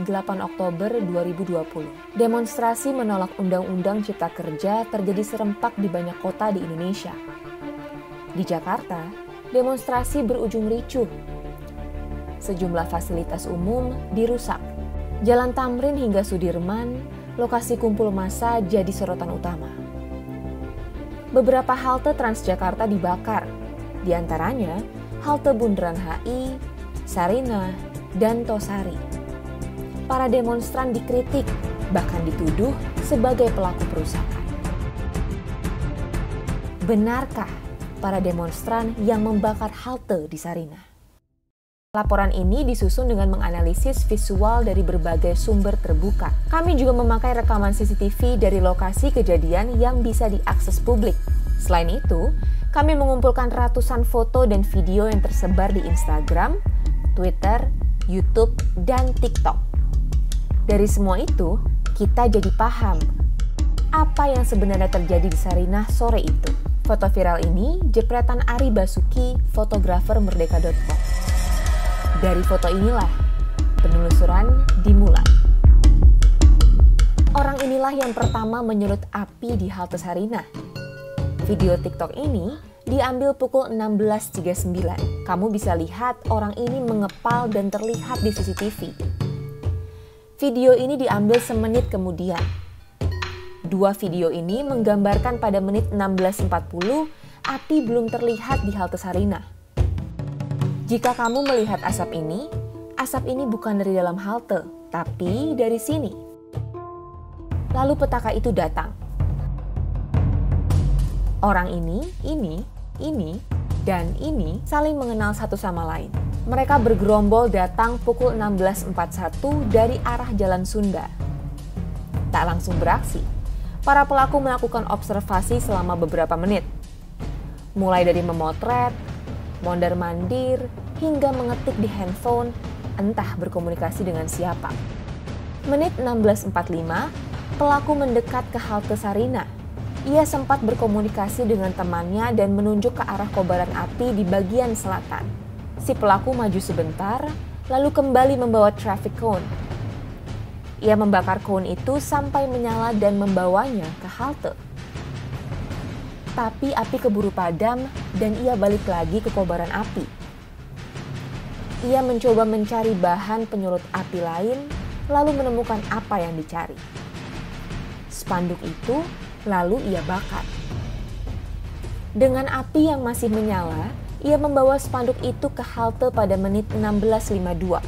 8 Oktober 2020. Demonstrasi menolak Undang-Undang Cipta Kerja terjadi serempak di banyak kota di Indonesia. Di Jakarta, demonstrasi berujung ricuh. Sejumlah fasilitas umum dirusak. Jalan Tamrin hingga Sudirman, lokasi kumpul massa jadi sorotan utama. Beberapa halte Transjakarta dibakar, di antaranya halte Bundaran HI, Sarinah, dan Tosari. Para demonstran dikritik, bahkan dituduh sebagai pelaku perusakan. Benarkah para demonstran yang membakar halte di Sarinah? Laporan ini disusun dengan menganalisis visual dari berbagai sumber terbuka. Kami juga memakai rekaman CCTV dari lokasi kejadian yang bisa diakses publik. Selain itu, kami mengumpulkan ratusan foto dan video yang tersebar di Instagram, Twitter, YouTube, dan TikTok. Dari semua itu, kita jadi paham apa yang sebenarnya terjadi di Sarinah sore itu. Foto viral ini jepretan Ari Basuki, fotografer Merdeka.com. Dari foto inilah penelusuran dimulai. Orang inilah yang pertama menyulut api di halte Sarinah. Video TikTok ini diambil pukul 16.39. Kamu bisa lihat orang ini mengepal dan terlihat di CCTV. Video ini diambil semenit kemudian. Dua video ini menggambarkan pada menit 16.40 api belum terlihat di halte Sarinah. Jika kamu melihat asap ini bukan dari dalam halte, tapi dari sini. Lalu petaka itu datang. Orang ini, dan ini saling mengenal satu sama lain. Mereka bergerombol datang pukul 16.41 dari arah Jalan Sunda. Tak langsung beraksi, para pelaku melakukan observasi selama beberapa menit. Mulai dari memotret, mondar-mandir, hingga mengetik di handphone, entah berkomunikasi dengan siapa. Menit 16.45, pelaku mendekat ke halte Sarinah. Ia sempat berkomunikasi dengan temannya dan menunjuk ke arah kobaran api di bagian selatan. Si pelaku maju sebentar, lalu kembali membawa traffic cone. Ia membakar cone itu sampai menyala dan membawanya ke halte. Tapi api keburu padam dan ia balik lagi ke kobaran api. Ia mencoba mencari bahan penyulut api lain, lalu menemukan apa yang dicari. Spanduk itu lalu ia bakar. Dengan api yang masih menyala, ia membawa spanduk itu ke halte pada menit 16.52.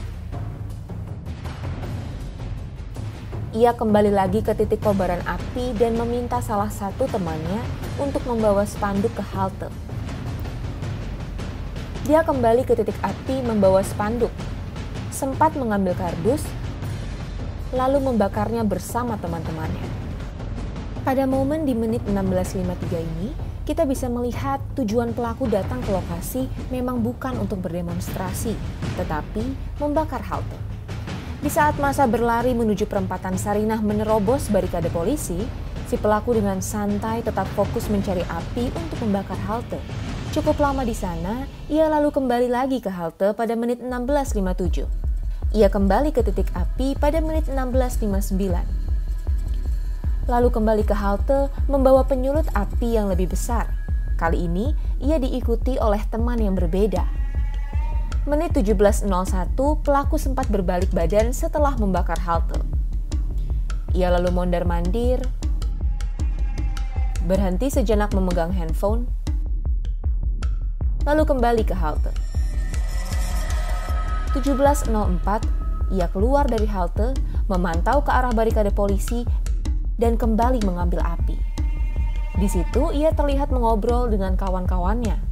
Ia kembali lagi ke titik kobaran api dan meminta salah satu temannya untuk membawa spanduk ke halte. Dia kembali ke titik api membawa spanduk, sempat mengambil kardus, lalu membakarnya bersama teman-temannya. Pada momen di menit 16.53 ini, kita bisa melihat tujuan pelaku datang ke lokasi memang bukan untuk berdemonstrasi, tetapi membakar halte. Di saat massa berlari menuju perempatan Sarinah menerobos barikade polisi, si pelaku dengan santai tetap fokus mencari api untuk membakar halte. Cukup lama di sana, ia lalu kembali lagi ke halte pada menit 16.57. Ia kembali ke titik api pada menit 16.59. Lalu kembali ke halte membawa penyulut api yang lebih besar. Kali ini, ia diikuti oleh teman yang berbeda. Menit 17.01, pelaku sempat berbalik badan setelah membakar halte. Ia lalu mondar-mandir, berhenti sejenak memegang handphone, lalu kembali ke halte. 17.04, ia keluar dari halte, memantau ke arah barikade polisi, dan kembali mengambil api. Di situ ia terlihat mengobrol dengan kawan-kawannya.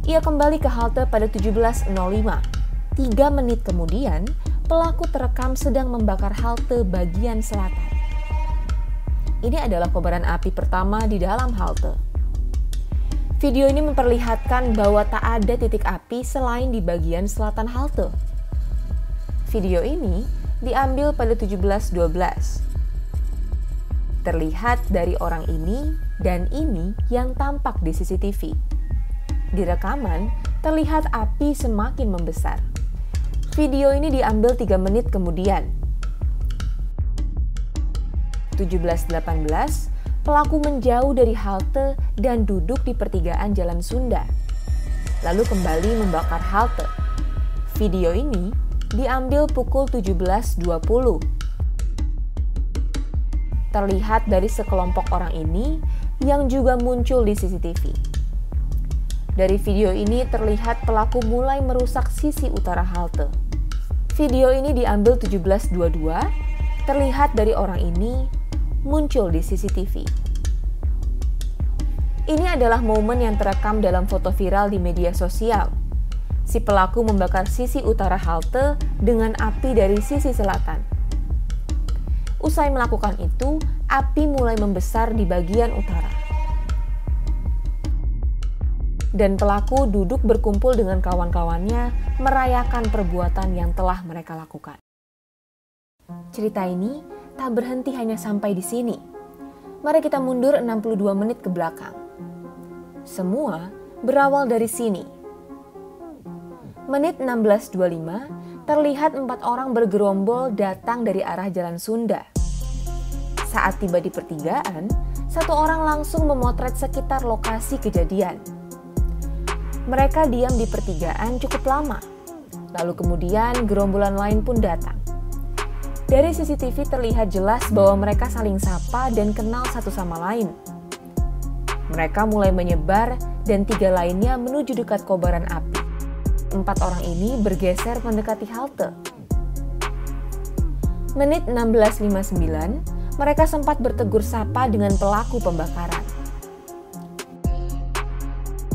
Ia kembali ke halte pada 17.05. 3 menit kemudian, pelaku terekam sedang membakar halte bagian selatan. Ini adalah kobaran api pertama di dalam halte. Video ini memperlihatkan bahwa tak ada titik api selain di bagian selatan halte. Video ini diambil pada 17.12. Terlihat dari orang ini dan ini yang tampak di CCTV. Di rekaman, terlihat api semakin membesar. Video ini diambil 3 menit kemudian. 17.18, pelaku menjauh dari halte dan duduk di pertigaan Jalan Sunda, lalu kembali membakar halte. Video ini diambil pukul 17.20. Terlihat dari sekelompok orang ini yang juga muncul di CCTV. Dari video ini terlihat pelaku mulai merusak sisi utara halte. Video ini diambil 17.22, terlihat dari orang ini muncul di CCTV. Ini adalah momen yang terekam dalam foto viral di media sosial. Si pelaku membakar sisi utara halte dengan api dari sisi selatan. Usai melakukan itu, api mulai membesar di bagian utara. Dan pelaku duduk berkumpul dengan kawan-kawannya merayakan perbuatan yang telah mereka lakukan. Cerita ini tak berhenti hanya sampai di sini. Mari kita mundur 62 menit ke belakang. Semua berawal dari sini. Menit 16.25, terlihat 4 orang bergerombol datang dari arah Jalan Sunda. Saat tiba di pertigaan, 1 orang langsung memotret sekitar lokasi kejadian. Mereka diam di pertigaan cukup lama, lalu kemudian gerombolan lain pun datang. Dari CCTV terlihat jelas bahwa mereka saling sapa dan kenal satu sama lain. Mereka mulai menyebar dan 3 lainnya menuju dekat kobaran api. 4 orang ini bergeser mendekati halte. Menit 16.59, mereka sempat bertegur sapa dengan pelaku pembakaran.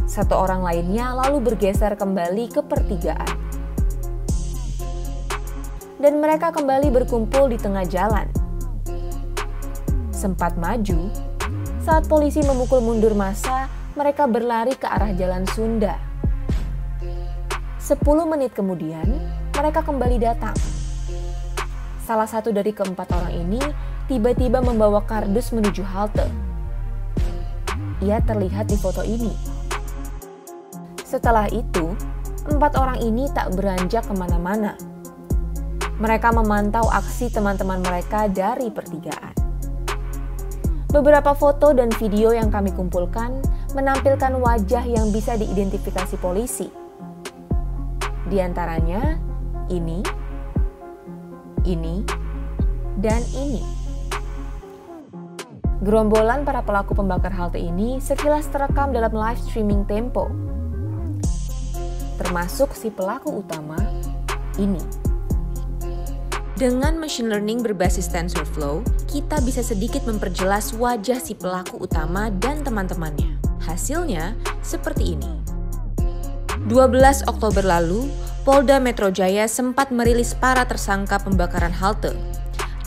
1 orang lainnya lalu bergeser kembali ke pertigaan. Dan mereka kembali berkumpul di tengah jalan. Sempat maju, saat polisi memukul mundur massa, mereka berlari ke arah Jalan Sunda. 10 menit kemudian, mereka kembali datang. Salah satu dari keempat orang ini tiba-tiba membawa kardus menuju halte. Ia terlihat di foto ini. Setelah itu, 4 orang ini tak beranjak kemana-mana. Mereka memantau aksi teman-teman mereka dari pertigaan. Beberapa foto dan video yang kami kumpulkan menampilkan wajah yang bisa diidentifikasi polisi. Di antaranya, ini, dan ini. Gerombolan para pelaku pembakar halte ini sekilas terekam dalam live streaming Tempo. Termasuk si pelaku utama, ini. Dengan machine learning berbasis TensorFlow, kita bisa sedikit memperjelas wajah si pelaku utama dan teman-temannya. Hasilnya seperti ini. 12 Oktober lalu, Polda Metro Jaya sempat merilis para tersangka pembakaran halte.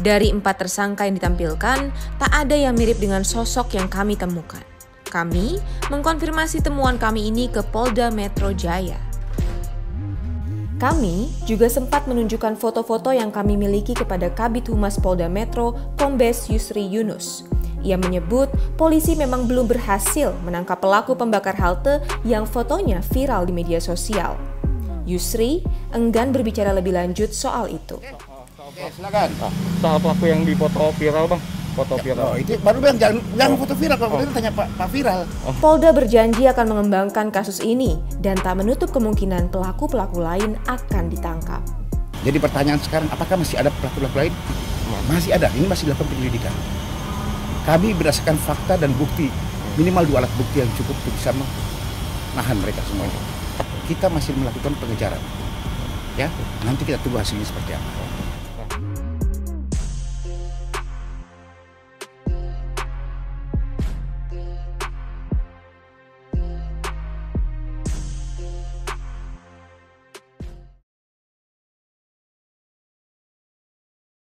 Dari 4 tersangka yang ditampilkan, tak ada yang mirip dengan sosok yang kami temukan. Kami mengkonfirmasi temuan kami ini ke Polda Metro Jaya. Kami juga sempat menunjukkan foto-foto yang kami miliki kepada Kabid Humas Polda Metro, Kombes Yusri Yunus. Ia menyebut polisi memang belum berhasil menangkap pelaku pembakar halte yang fotonya viral di media sosial. Yusri enggan berbicara lebih lanjut soal itu. Oke, silakan. Soal pelaku yang dipoto viral, Bang. Foto viral. Oh, itu baru bilang jangan foto viral, kalau itu tanya Pak Viral. Polda berjanji akan mengembangkan kasus ini dan tak menutup kemungkinan pelaku-pelaku lain akan ditangkap. Jadi pertanyaan sekarang, apakah masih ada pelaku-pelaku lain? Masih ada, ini masih dilakukan penyelidikan. Kami berdasarkan fakta dan bukti, minimal 2 alat bukti yang cukup untuk bisa menahan mereka semuanya. Kita masih melakukan pengejaran. Ya, nanti kita tunggu hasilnya seperti apa.